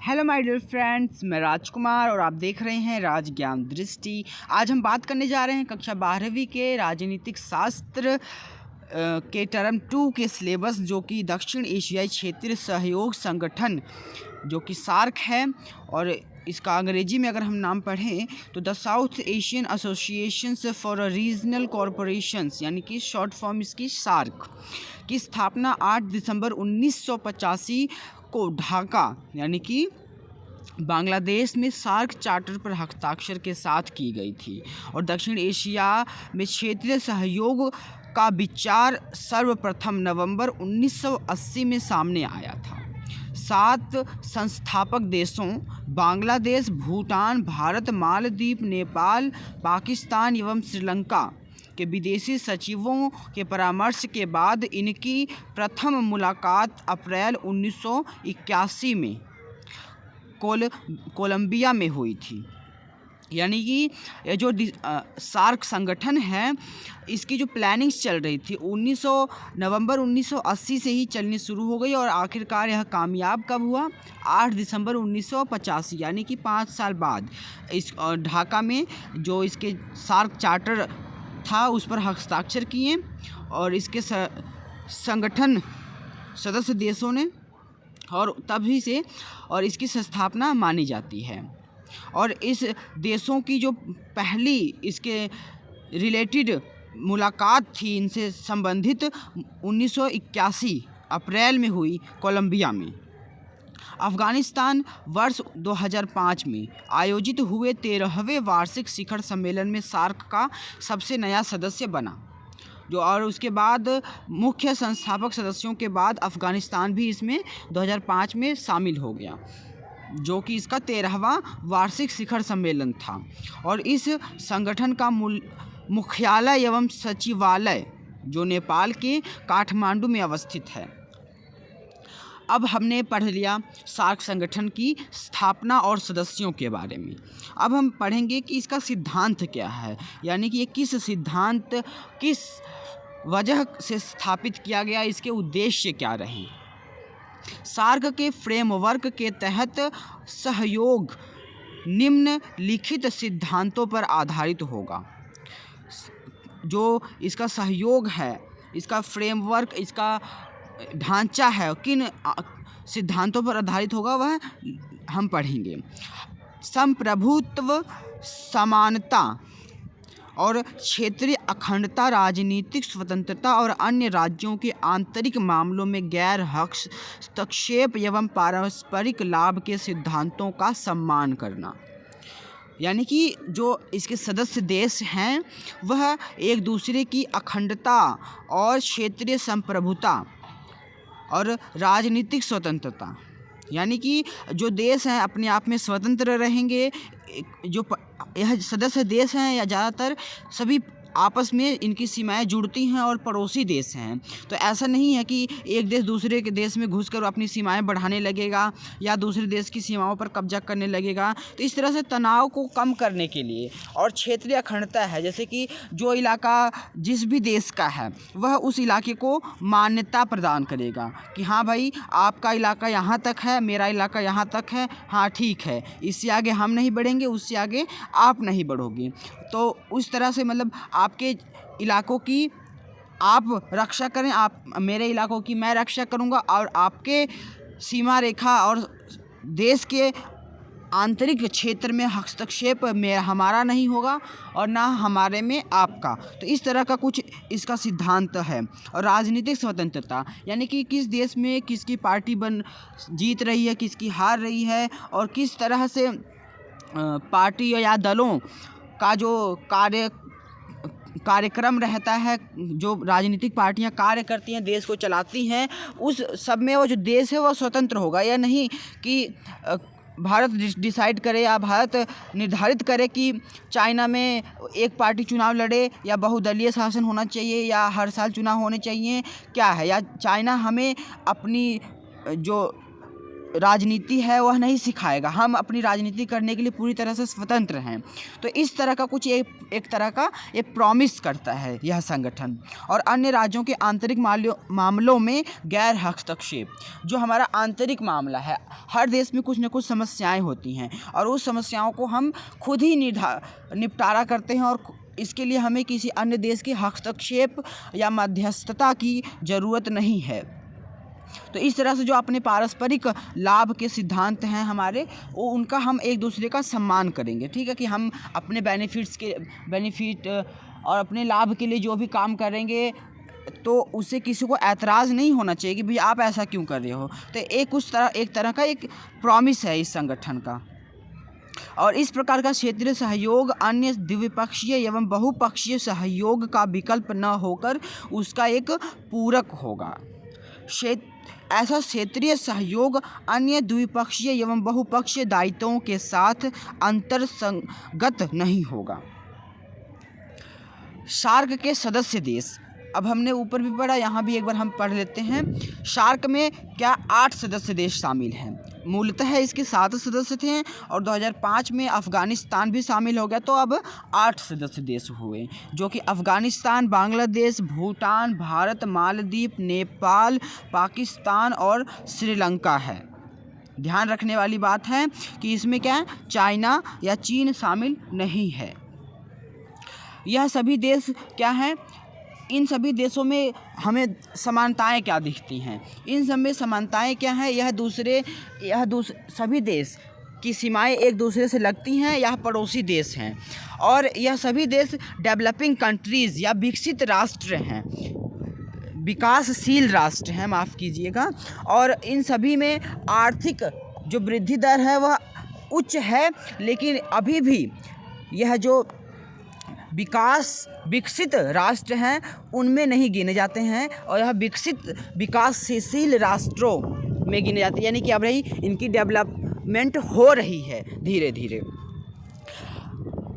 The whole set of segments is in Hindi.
हेलो माय डियर फ्रेंड्स, मैं राजकुमार और आप देख रहे हैं राज ज्ञान दृष्टि। आज हम बात करने जा रहे हैं कक्षा 12वीं के राजनीतिक शास्त्र के टर्म 2 के सिलेबस, जो कि दक्षिण एशियाई क्षेत्रीय सहयोग संगठन जो कि सार्क है, और इसका अंग्रेजी में अगर हम नाम पढ़ें तो the south Asian associations for regional corporations, यानी कि शॉर्ट फॉर्म इसकी सार्क की स्थापना 8 दिसंबर 1985 को ढाका यानी कि बांग्लादेश में सार्क चार्टर पर हस्ताक्षर के साथ की गई थी। और दक्षिण एशिया में क्षेत्रीय सहयोग का विचार सर्वप्रथम नवंबर 1980 में सामने आया था। 7 संस्थापक देशों बांग्लादेश, भूटान, भारत, मालदीव, नेपाल, पाकिस्तान एवं श्रीलंका के विदेशी सचिवों के परामर्श के बाद इनकी प्रथम मुलाकात अप्रैल 1981 में कोलंबिया में हुई थी। यानी कि ये जो सार्क संगठन है, इसकी जो प्लानिंग्स चल रही थी नवंबर 1980 से ही चलनी शुरू हो गई, और आखिरकार यह कामयाब कब हुआ? 8 दिसंबर 1985, यानी कि 5 साल बाद इस ढाका में जो इसके सार्क चार्टर था उस पर हस्ताक्षर किए, और इसके संगठन सदस्य देशों ने, और तभी से और इसकी स्थापना मानी जाती है। और इस देशों की जो पहली इसके रिलेटेड मुलाकात थी, इनसे संबंधित 1981 अप्रैल में हुई कोलंबिया में। अफ़गानिस्तान वर्ष 2005 में आयोजित हुए 13वें वार्षिक शिखर सम्मेलन में सार्क का सबसे नया सदस्य बना, और उसके बाद मुख्य संस्थापक सदस्यों के बाद अफ़गानिस्तान भी इसमें 2005 में शामिल हो गया, जो कि इसका 13वां वार्षिक शिखर सम्मेलन था। और इस संगठन का मुख्यालय एवं सचिवालय जो नेपाल के काठमांडू में अवस्थित है। अब हमने पढ़ लिया सार्क संगठन की स्थापना और सदस्यों के बारे में। अब हम पढ़ेंगे कि इसका सिद्धांत क्या है, यानी कि ये किस सिद्धांत, किस वजह से स्थापित किया गया, इसके उद्देश्य क्या रहे। सार्क के फ्रेमवर्क के तहत सहयोग निम्नलिखित सिद्धांतों पर आधारित होगा। जो इसका सहयोग है, इसका फ्रेमवर्क, इसका ढांचा है, किन सिद्धांतों पर आधारित होगा वह हम पढ़ेंगे। संप्रभुत्व, समानता और क्षेत्रीय अखंडता, राजनीतिक स्वतंत्रता और अन्य राज्यों के आंतरिक मामलों में गैर हस्तक्षेप एवं पारस्परिक लाभ के सिद्धांतों का सम्मान करना। यानी कि जो इसके सदस्य देश हैं वह एक दूसरे की अखंडता और क्षेत्रीय संप्रभुता और राजनीतिक स्वतंत्रता, यानी कि जो देश हैं अपने आप में स्वतंत्र रहेंगे। जो यह सदस्य देश हैं या ज़्यादातर सभी आपस में इनकी सीमाएं जुड़ती हैं और पड़ोसी देश हैं, तो ऐसा नहीं है कि एक देश दूसरे के देश में घुसकर अपनी सीमाएं बढ़ाने लगेगा या दूसरे देश की सीमाओं पर कब्जा करने लगेगा। तो इस तरह से तनाव को कम करने के लिए, और क्षेत्रीय अखंडता है, जैसे कि जो इलाका जिस भी देश का है वह उस इलाके को मान्यता प्रदान करेगा कि हाँ भाई, आपका इलाका यहाँ तक है, मेरा इलाका यहाँ तक है, हाँ ठीक है, इससे आगे हम नहीं बढ़ेंगे, उससे आगे आप नहीं बढ़ोगे। तो उस तरह से मतलब आपके इलाकों की आप रक्षा करें, आप मेरे इलाकों की मैं रक्षा करूंगा, और आपके सीमा रेखा और देश के आंतरिक क्षेत्र में हस्तक्षेप में हमारा नहीं होगा और ना हमारे में आपका। तो इस तरह का कुछ इसका सिद्धांत है। और राजनीतिक स्वतंत्रता, यानी कि किस देश में किसकी पार्टी जीत रही है, किसकी हार रही है, और किस तरह से पार्टी या दलों का जो कार्यक्रम रहता है, जो राजनीतिक पार्टियां कार्य करती हैं, देश को चलाती हैं, उस सब में वो जो देश है वह स्वतंत्र होगा। या नहीं कि भारत डिसाइड करे या भारत निर्धारित करे कि चाइना में एक पार्टी चुनाव लड़े, या बहुदलीय शासन होना चाहिए, या हर साल चुनाव होने चाहिए, क्या है, या चाइना हमें अपनी जो राजनीति है वह नहीं सिखाएगा, हम अपनी राजनीति करने के लिए पूरी तरह से स्वतंत्र हैं। तो इस तरह का कुछ एक तरह का प्रॉमिस करता है यह संगठन। और अन्य राज्यों के आंतरिक मामलों में गैर हस्तक्षेप, जो हमारा आंतरिक मामला है, हर देश में कुछ न कुछ समस्याएं होती हैं और उस समस्याओं को हम खुद ही निपटारा करते हैं और इसके लिए हमें किसी अन्य देश के हस्तक्षेप या मध्यस्थता की ज़रूरत नहीं है। तो इस तरह से जो अपने पारस्परिक लाभ के सिद्धांत हैं हमारे, वो उनका हम एक दूसरे का सम्मान करेंगे। ठीक है, कि हम अपने बेनिफिट और अपने लाभ के लिए जो भी काम करेंगे तो उससे किसी को ऐतराज़ नहीं होना चाहिए कि भाई आप ऐसा क्यों कर रहे हो। तो एक तरह का प्रॉमिस है इस संगठन का। और इस प्रकार का क्षेत्रीय सहयोग अन्य द्विपक्षीय एवं बहुपक्षीय सहयोग का विकल्प न होकर उसका एक पूरक होगा। ऐसा क्षेत्रीय सहयोग अन्य द्विपक्षीय एवं बहुपक्षीय दायित्वों के साथ अंतर्संगत नहीं होगा। सार्क के सदस्य देश, अब हमने ऊपर भी पढ़ा, यहाँ भी एक बार हम पढ़ लेते हैं। सार्क में क्या 8 सदस्य देश शामिल हैं। मूलतः इसके 7 सदस्य थे और 2005 में अफ़गानिस्तान भी शामिल हो गया, तो अब 8 सदस्य देश हुए, जो कि अफ़गानिस्तान, बांग्लादेश, भूटान, भारत, मालदीव, नेपाल, पाकिस्तान और श्रीलंका है। ध्यान रखने वाली बात है कि इसमें क्या है, चाइना या चीन शामिल नहीं है। यह सभी देश क्या हैं, इन सभी देशों में हमें समानताएं क्या दिखती हैं। इन सब में समानताएं क्या हैं, सभी देश की सीमाएं एक दूसरे से लगती हैं, यह पड़ोसी देश हैं और यह सभी देश डेवलपिंग कंट्रीज़ या विकसित राष्ट्र हैं, विकासशील राष्ट्र हैं, माफ़ कीजिएगा। और इन सभी में आर्थिक जो वृद्धि दर है वह उच्च है, लेकिन अभी भी यह जो विकसित राष्ट्र हैं उनमें नहीं गिने जाते हैं और यह विकासशील राष्ट्रों में गिने जाते हैं, यानी कि अब रही इनकी डेवलपमेंट हो रही है धीरे धीरे।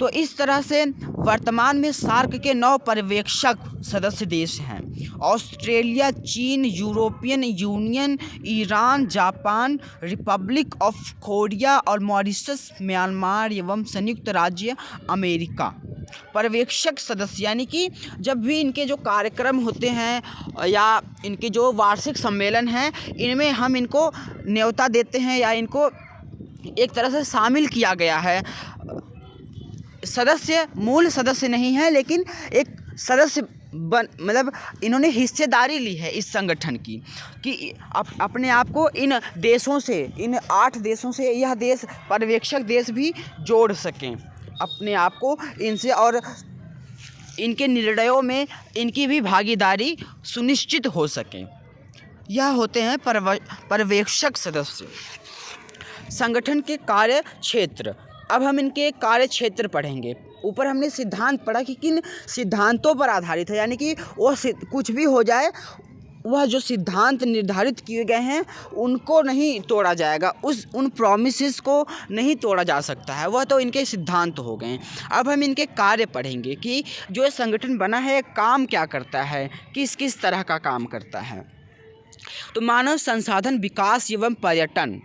तो इस तरह से वर्तमान में सार्क के 9 पर्यवेक्षक सदस्य देश हैं। ऑस्ट्रेलिया, चीन, European union, Iran, Japan, Republic of Korea और मॉरिशस, म्यांमार एवं संयुक्त राज्य अमेरिका। पर्यवेक्षक सदस्य यानी कि जब भी इनके जो कार्यक्रम होते हैं या इनके जो वार्षिक सम्मेलन हैं, इनमें हम इनको न्योता देते हैं या इनको एक तरह से शामिल किया गया है। सदस्य मूल सदस्य नहीं है, लेकिन एक सदस्य मतलब इन्होंने हिस्सेदारी ली है इस संगठन की, कि अपने आप को इन देशों से, इन 8 देशों से यह देश पर्यवेक्षक देश भी जोड़ सकें अपने आप को इनसे, और इनके निर्णयों में इनकी भी भागीदारी सुनिश्चित हो सके। यह होते हैं पर्यवेक्षक सदस्य। संगठन के कार्य क्षेत्र, अब हम इनके कार्य क्षेत्र पढ़ेंगे। ऊपर हमने सिद्धांत पढ़ा कि किन सिद्धांतों पर आधारित है, यानी कि वो कुछ भी हो जाए, वह जो सिद्धांत निर्धारित किए गए हैं उनको नहीं तोड़ा जाएगा, उन प्रॉमिसेस को नहीं तोड़ा जा सकता है, वह तो इनके सिद्धांत हो गए। अब हम इनके कार्य पढ़ेंगे कि जो ये संगठन बना है काम क्या करता है, किस किस तरह का काम करता है। तो मानव संसाधन विकास एवं पर्यटन।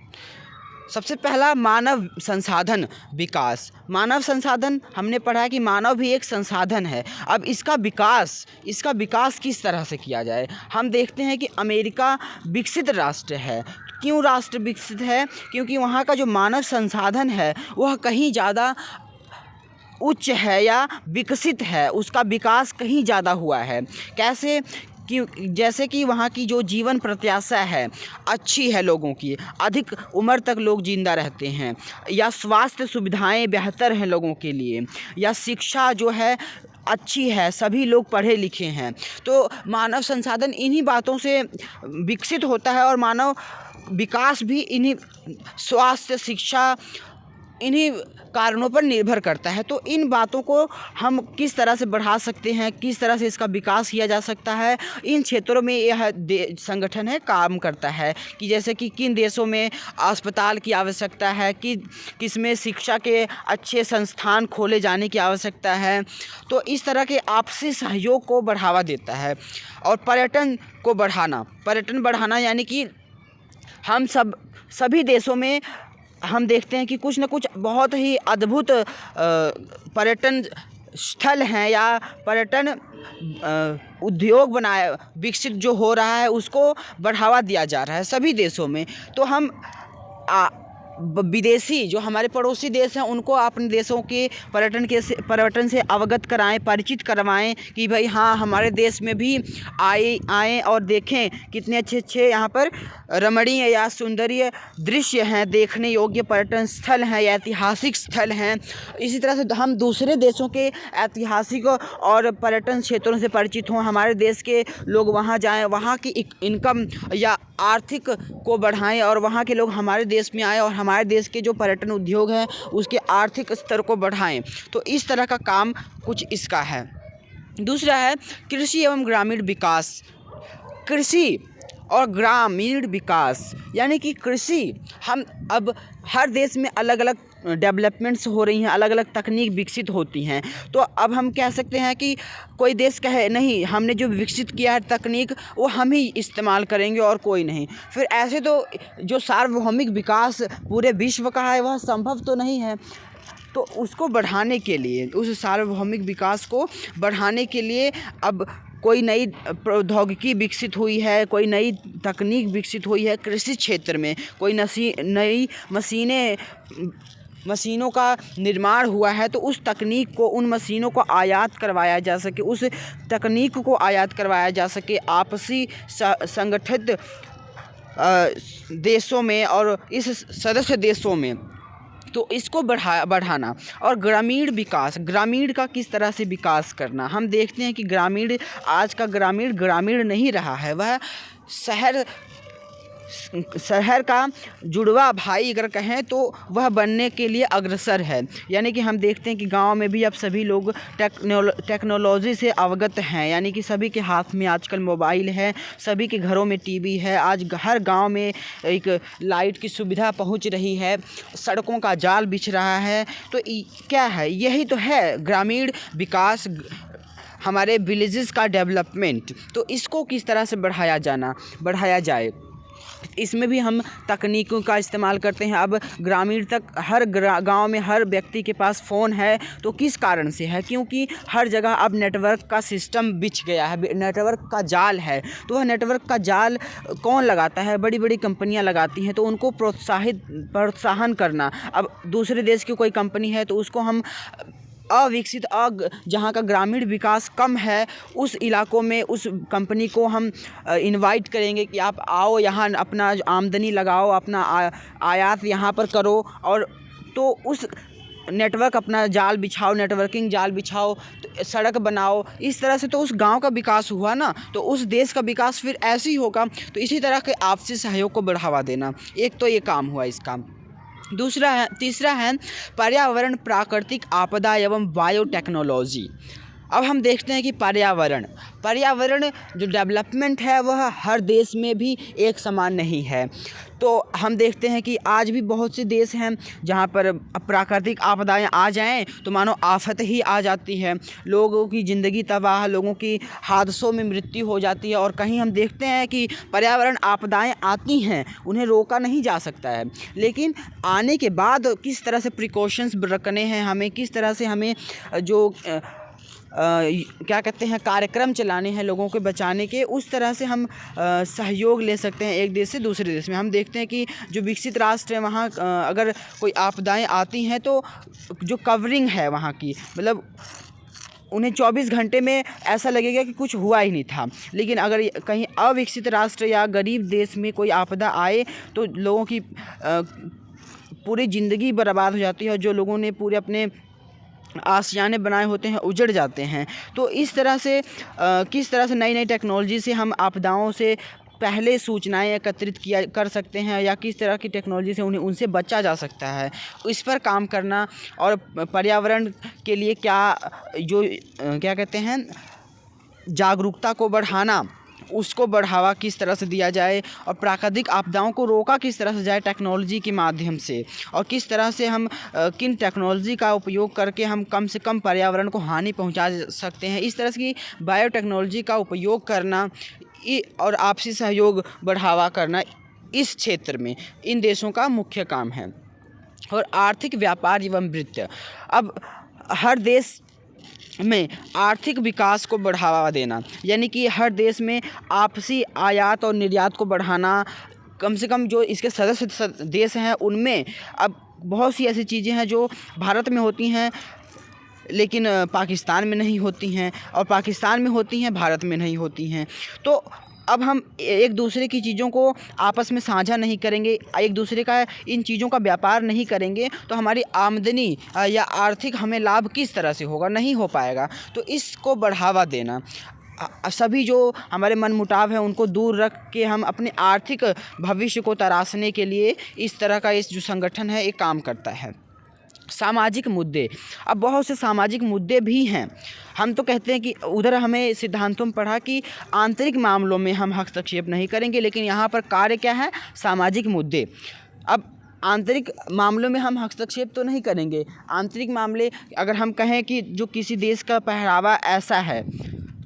सबसे पहला मानव संसाधन विकास। मानव संसाधन हमने पढ़ा है कि मानव भी एक संसाधन है। अब इसका विकास किस तरह से किया जाए। हम देखते हैं कि अमेरिका विकसित राष्ट्र है। क्यों राष्ट्र विकसित है? क्योंकि वहाँ का जो मानव संसाधन है वह कहीं ज़्यादा उच्च है या विकसित है, उसका विकास कहीं ज़्यादा हुआ है। कैसे? कि जैसे कि वहाँ की जो जीवन प्रत्याशा है अच्छी है, लोगों की अधिक उम्र तक लोग जिंदा रहते हैं, या स्वास्थ्य सुविधाएं बेहतर हैं लोगों के लिए, या शिक्षा जो है अच्छी है, सभी लोग पढ़े लिखे हैं। तो मानव संसाधन इन्हीं बातों से विकसित होता है और मानव विकास भी इन्हीं स्वास्थ्य, शिक्षा, इन्हीं कारणों पर निर्भर करता है। तो इन बातों को हम किस तरह से बढ़ा सकते हैं, किस तरह से इसका विकास किया जा सकता है, इन क्षेत्रों में यह संगठन है काम करता है। कि जैसे कि किन देशों में अस्पताल की आवश्यकता है, कि किसमें शिक्षा के अच्छे संस्थान खोले जाने की आवश्यकता है। तो इस तरह के आपसी सहयोग को बढ़ावा देता है। और पर्यटन बढ़ाना यानी कि सभी देशों में हम देखते हैं कि कुछ न कुछ बहुत ही अद्भुत पर्यटन स्थल हैं या पर्यटन उद्योग विकसित जो हो रहा है उसको बढ़ावा दिया जा रहा है सभी देशों में। तो हम विदेशी जो हमारे पड़ोसी देश हैं उनको अपने देशों के पर्यटन से अवगत कराएं, परिचित करवाएं कि भाई हाँ, हमारे देश में भी आएँ और देखें कितने अच्छे यहाँ पर रमणीय या सुंदरीय दृश्य हैं, देखने योग्य पर्यटन स्थल हैं या ऐतिहासिक स्थल हैं। इसी तरह से हम दूसरे देशों के ऐतिहासिक और पर्यटन क्षेत्रों से परिचित हों, हमारे देश के लोग वहाँ जाएँ, वहाँ की इनकम या आर्थिक को बढ़ाएं और वहाँ के लोग हमारे देश में आए और हमारे देश के जो पर्यटन उद्योग हैं उसके आर्थिक स्तर को बढ़ाएं। तो इस तरह का काम कुछ इसका है। दूसरा है कृषि एवं ग्रामीण विकास। कृषि और ग्रामीण विकास यानी कि कृषि, हम अब हर देश में अलग अलग डेवलपमेंट्स हो रही हैं, अलग अलग तकनीक विकसित होती हैं। तो अब हम कह सकते हैं कि कोई देश कहे नहीं, हमने जो विकसित किया है तकनीक वो हम ही इस्तेमाल करेंगे और कोई नहीं। फिर ऐसे तो जो सार्वभौमिक विकास पूरे विश्व का है वह संभव तो नहीं है। तो उसको बढ़ाने के लिए, उस सार्वभौमिक विकास को बढ़ाने के लिए अब कोई नई प्रौद्योगिकी विकसित हुई है, कोई नई तकनीक विकसित हुई है कृषि क्षेत्र में, कोई नई मशीनों का निर्माण हुआ है। तो उस तकनीक को, उन मशीनों को आयात करवाया जा सके, उस तकनीक को आयात करवाया जा सके आपसी संगठित देशों में और इस सदस्य देशों में। तो इसको बढ़ाना। और ग्रामीण विकास, ग्रामीण का किस तरह से विकास करना। हम देखते हैं कि आज का ग्रामीण नहीं रहा है, वह शहर का जुड़वा भाई अगर कहें तो वह बनने के लिए अग्रसर है। यानी कि हम देखते हैं कि गांव में भी अब सभी लोग टेक्नोलॉजी से अवगत हैं, यानी कि सभी के हाथ में आजकल मोबाइल है, सभी के घरों में टीवी है, आज हर गांव में एक लाइट की सुविधा पहुंच रही है, सड़कों का जाल बिछ रहा है। तो क्या है, यही तो है ग्रामीण विकास, हमारे विलेजेस का डेवलपमेंट। तो इसको किस तरह से बढ़ाया जाए, इसमें भी हम तकनीकों का इस्तेमाल करते हैं। अब ग्रामीण तक हर गांव में हर व्यक्ति के पास फ़ोन है। तो किस कारण से है, क्योंकि हर जगह अब नेटवर्क का सिस्टम बिछ गया है, नेटवर्क का जाल है। तो वह नेटवर्क का जाल कौन लगाता है, बड़ी बड़ी कंपनियां लगाती हैं। तो उनको प्रोत्साहन करना। अब दूसरे देश की कोई कंपनी है तो उसको हम अविकसित जहाँ का ग्रामीण विकास कम है उस इलाकों में उस कंपनी को हम इनवाइट करेंगे कि आप आओ यहाँ, अपना आमदनी लगाओ, अपना आयात यहाँ पर करो, और तो उस नेटवर्क अपना जाल बिछाओ, नेटवर्किंग जाल बिछाओ, तो सड़क बनाओ। इस तरह से तो उस गांव का विकास हुआ ना, तो उस देश का विकास फिर ऐसे ही होगा। तो इसी तरह के आपसी सहयोग को बढ़ावा देना, एक तो ये काम हुआ इसका। तीसरा है पर्यावरण, प्राकृतिक आपदा एवं बायोटेक्नोलॉजी। अब हम देखते हैं कि पर्यावरण जो डेवलपमेंट है वह हर देश में भी एक समान नहीं है। तो हम देखते हैं कि आज भी बहुत से देश हैं जहाँ पर प्राकृतिक आपदाएं आ जाएं तो मानो आफत ही आ जाती है, लोगों की ज़िंदगी तबाह, लोगों की हादसों में मृत्यु हो जाती है। और कहीं हम देखते हैं कि पर्यावरण आपदाएं आती हैं, उन्हें रोका नहीं जा सकता है, लेकिन आने के बाद किस तरह से प्रिकॉशंस रखने हैं हमें, किस तरह से हमें जो क्या कहते हैं कार्यक्रम चलाने हैं लोगों को बचाने के, उस तरह से हम सहयोग ले सकते हैं एक देश से दूसरे देश में। हम देखते हैं कि जो विकसित राष्ट्र है वहाँ अगर कोई आपदाएं आती हैं तो जो कवरिंग है वहाँ की, मतलब उन्हें 24 घंटे में ऐसा लगेगा कि कुछ हुआ ही नहीं था। लेकिन अगर कहीं अविकसित राष्ट्र या गरीब देश में कोई आपदा आए तो लोगों की पूरी ज़िंदगी बर्बाद हो जाती है और जो लोगों ने पूरे अपने आशियाने बनाए होते हैं उजड़ जाते हैं। तो इस तरह से किस तरह से नई टेक्नोलॉजी से हम आपदाओं से पहले सूचनाएं एकत्रित कर सकते हैं या किस तरह की टेक्नोलॉजी से उनसे बचा जा सकता है, इस पर काम करना। और पर्यावरण के लिए क्या कहते हैं जागरूकता को बढ़ाना, उसको बढ़ावा किस तरह से दिया जाए और प्राकृतिक आपदाओं को रोका किस तरह से जाए टेक्नोलॉजी के माध्यम से, और किस तरह से हम किन टेक्नोलॉजी का उपयोग करके हम कम से कम पर्यावरण को हानि पहुंचा सकते हैं। इस तरह की बायोटेक्नोलॉजी का उपयोग करना और आपसी सहयोग बढ़ावा करना, इस क्षेत्र में इन देशों का मुख्य काम है। और आर्थिक व्यापार एवं वित्त, अब हर देश में आर्थिक विकास को बढ़ावा देना, यानी कि हर देश में आपसी आयात और निर्यात को बढ़ाना। कम से कम जो इसके सदस्य देश हैं उनमें अब बहुत सी ऐसी चीज़ें हैं जो भारत में होती हैं लेकिन पाकिस्तान में नहीं होती हैं, और पाकिस्तान में होती हैं, भारत में नहीं होती हैं। तो अब हम एक दूसरे की चीज़ों को आपस में साझा नहीं करेंगे, एक दूसरे का इन चीज़ों का व्यापार नहीं करेंगे, तो हमारी आमदनी या आर्थिक हमें लाभ किस तरह से होगा, नहीं हो पाएगा। तो इसको बढ़ावा देना, सभी जो हमारे मनमुटाव हैं उनको दूर रख के हम अपने आर्थिक भविष्य को तराशने के लिए इस तरह का इस जो संगठन है ये काम करता है। सामाजिक मुद्दे, अब बहुत से सामाजिक मुद्दे भी हैं। हम तो कहते हैं कि उधर हमें सिद्धांतों में पढ़ा कि आंतरिक मामलों में हम हस्तक्षेप नहीं करेंगे, लेकिन यहाँ पर कार्य क्या है, सामाजिक मुद्दे। अब आंतरिक मामलों में हम हस्तक्षेप तो नहीं करेंगे। आंतरिक मामले अगर हम कहें कि जो किसी देश का पहरावा ऐसा है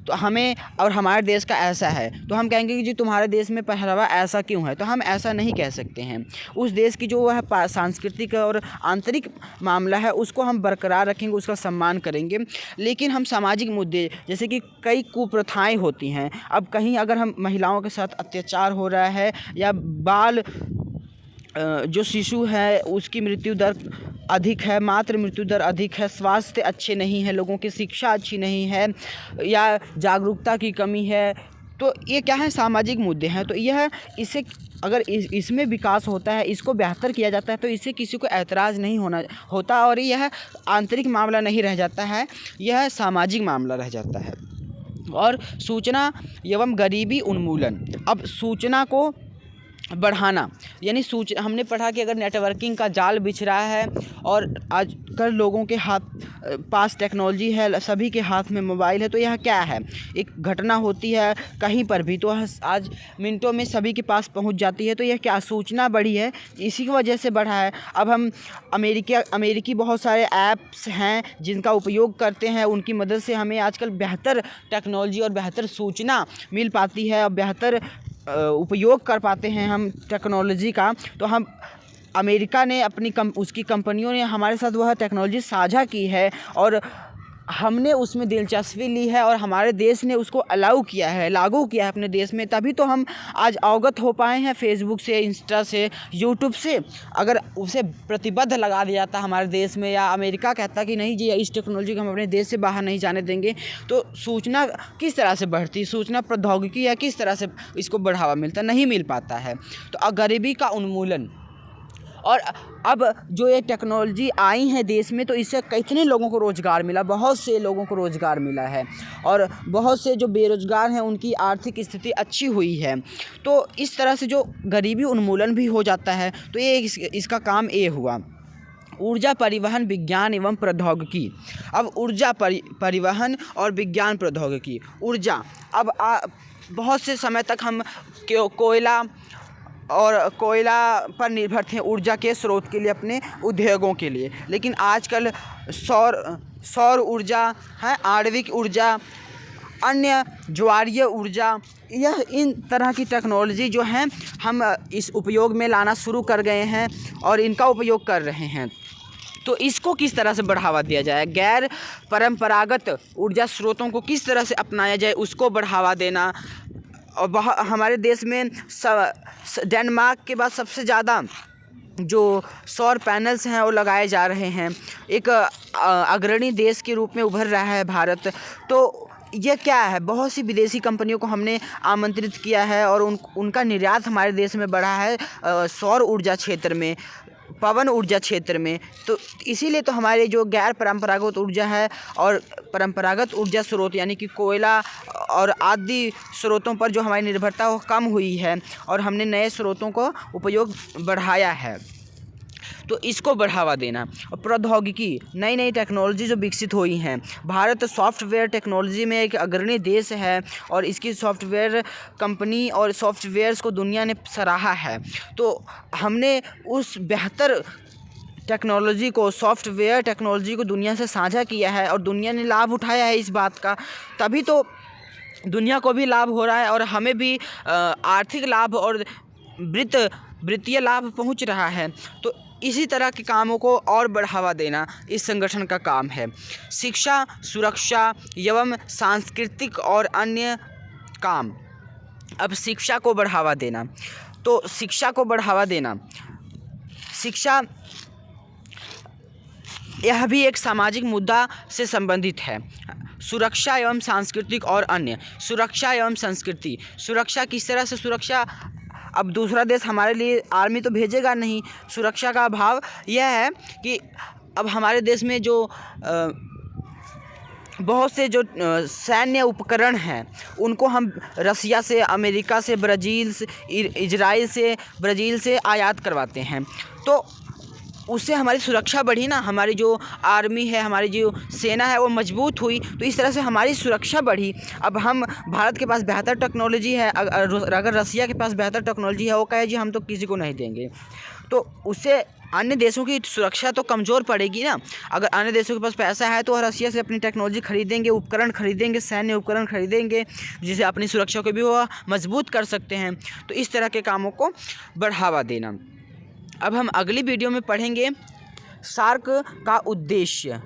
तो हमें, और हमारे देश का ऐसा है, तो हम कहेंगे कि जी तुम्हारे देश में पहरावा ऐसा क्यों है, तो हम ऐसा नहीं कह सकते हैं। उस देश की जो वह सांस्कृतिक और आंतरिक मामला है उसको हम बरकरार रखेंगे, उसका सम्मान करेंगे। लेकिन हम सामाजिक मुद्दे, जैसे कि कई कुप्रथाएं होती हैं, अब कहीं अगर हम महिलाओं के साथ अत्याचार हो रहा है या बाल जो शिशु है उसकी मृत्यु दर अधिक है, मातृ मृत्यु दर अधिक है, स्वास्थ्य अच्छे नहीं है, लोगों की शिक्षा अच्छी नहीं है, या जागरूकता की कमी है, तो ये क्या है, सामाजिक मुद्दे हैं। तो यह इससे अगर इसमें विकास होता है, इसको बेहतर किया जाता है, तो इससे किसी को ऐतराज़ नहीं होता और यह आंतरिक मामला नहीं रह जाता है, यह सामाजिक मामला रह जाता है। और सूचना एवं गरीबी उन्मूलन, अब सूचना को बढ़ाना, यानी हमने पढ़ा कि अगर नेटवर्किंग का जाल बिछ रहा है और आजकल लोगों के पास टेक्नोलॉजी है, सभी के हाथ में मोबाइल है, तो यह क्या है, एक घटना होती है कहीं पर भी तो आज मिनटों में सभी के पास पहुंच जाती है। तो यह क्या, सूचना बढ़ी है, इसी की वजह से बढ़ा है। अब हम अमेरिकी बहुत सारे ऐप्स हैं जिनका उपयोग करते हैं, उनकी मदद से हमें आजकल बेहतर टेक्नोलॉजी और बेहतर सूचना मिल पाती है और बेहतर उपयोग कर पाते हैं हम टेक्नोलॉजी का। तो हम अमेरिका ने उसकी कंपनियों ने हमारे साथ वह टेक्नोलॉजी साझा की है और हमने उसमें दिलचस्पी ली है और हमारे देश ने उसको अलाउ किया है, लागू किया है अपने देश में, तभी तो हम आज अवगत हो पाए हैं फेसबुक से, इंस्टा से, यूट्यूब से। अगर उसे प्रतिबद्ध लगा दिया जाता हमारे देश में, या अमेरिका कहता कि नहीं जी इस टेक्नोलॉजी को हम अपने देश से बाहर नहीं जाने देंगे, तो सूचना किस तरह से बढ़ती, सूचना प्रौद्योगिकी या किस तरह से इसको बढ़ावा मिलता, नहीं मिल पाता है। तो गरीबी का उन्मूलन, और अब जो ये टेक्नोलॉजी आई है देश में, तो इससे कितने लोगों को रोज़गार मिला, बहुत से लोगों को रोज़गार मिला है और बहुत से जो बेरोज़गार हैं उनकी आर्थिक स्थिति अच्छी हुई है। तो इस तरह से जो गरीबी उन्मूलन भी हो जाता है। तो ये इसका काम ये हुआ। ऊर्जा परिवहन विज्ञान एवं प्रौद्योगिकी, अब ऊर्जा परिवहन और विज्ञान प्रौद्योगिकी। ऊर्जा, अब बहुत से समय तक हम कोयला पर निर्भर थे ऊर्जा के स्रोत के लिए, अपने उद्योगों के लिए, लेकिन आजकल सौर ऊर्जा है, आणविक ऊर्जा, अन्य ज्वारीय ऊर्जा, यह इन तरह की टेक्नोलॉजी जो हैं हम इस उपयोग में लाना शुरू कर गए हैं और इनका उपयोग कर रहे हैं। तो इसको किस तरह से बढ़ावा दिया जाए, गैर परंपरागत ऊर्जा स्रोतों को किस तरह से अपनाया जाए, उसको बढ़ावा देना। और हमारे देश में डेनमार्क के बाद सबसे ज़्यादा जो सौर पैनल्स हैं वो लगाए जा रहे हैं। एक अग्रणी देश के रूप में उभर रहा है भारत। तो ये क्या है, बहुत सी विदेशी कंपनियों को हमने आमंत्रित किया है और उनका निर्यात हमारे देश में बढ़ा है सौर ऊर्जा क्षेत्र में, पवन ऊर्जा क्षेत्र में। तो इसीलिए तो हमारे जो गैर परंपरागत ऊर्जा है और परंपरागत ऊर्जा स्रोत यानी कि कोयला और आदि स्रोतों पर जो हमारी निर्भरता वो कम हुई है और हमने नए स्रोतों को उपयोग बढ़ाया है। तो इसको बढ़ावा देना। और प्रौद्योगिकी, नई नई टेक्नोलॉजी जो विकसित हुई हैं, भारत सॉफ्टवेयर टेक्नोलॉजी में एक अग्रणी देश है और इसकी सॉफ्टवेयर कंपनी और सॉफ्टवेयर्स को दुनिया ने सराहा है। तो हमने उस बेहतर टेक्नोलॉजी को, सॉफ्टवेयर टेक्नोलॉजी को दुनिया से साझा किया है और दुनिया ने लाभ उठाया है इस बात का, तभी तो दुनिया को भी लाभ हो रहा है और हमें भी आर्थिक लाभ और वित्तीय लाभ पहुंच रहा है। तो इसी तरह के कामों को और बढ़ावा देना इस संगठन का काम है। शिक्षा, सुरक्षा एवं सांस्कृतिक और अन्य काम। अब शिक्षा को बढ़ावा देना, तो शिक्षा को बढ़ावा देना, शिक्षा यह भी एक सामाजिक मुद्दा से संबंधित है। सुरक्षा एवं सांस्कृतिक और अन्य। सुरक्षा एवं संस्कृति। सुरक्षा किस तरह से सुरक्षा, अब दूसरा देश हमारे लिए आर्मी तो भेजेगा नहीं। सुरक्षा का अभाव यह है कि अब हमारे देश में जो बहुत से जो सैन्य उपकरण हैं उनको हम रसिया से, अमेरिका से, ब्राज़ील से, इजराइल से, ब्राज़ील से आयात करवाते हैं। तो उससे हमारी सुरक्षा बढ़ी ना, हमारी जो आर्मी है, हमारी जो सेना है वो मजबूत हुई। तो इस तरह से हमारी सुरक्षा बढ़ी। अब हम, भारत के पास बेहतर टेक्नोलॉजी है, अगर रसिया के पास बेहतर टेक्नोलॉजी है, वो कहे जी हम तो किसी को नहीं देंगे, तो उससे अन्य देशों की सुरक्षा तो कमज़ोर पड़ेगी ना। अगर अन्य देशों के पास पैसा है तो रसिया से अपनी टेक्नोलॉजी खरीदेंगे, उपकरण खरीदेंगे, सैन्य उपकरण खरीदेंगे, जिससे अपनी सुरक्षा को भी वो मजबूत कर सकते हैं। तो इस तरह के कामों को बढ़ावा देना। अब हम अगली वीडियो में पढ़ेंगे सार्क का उद्देश्य।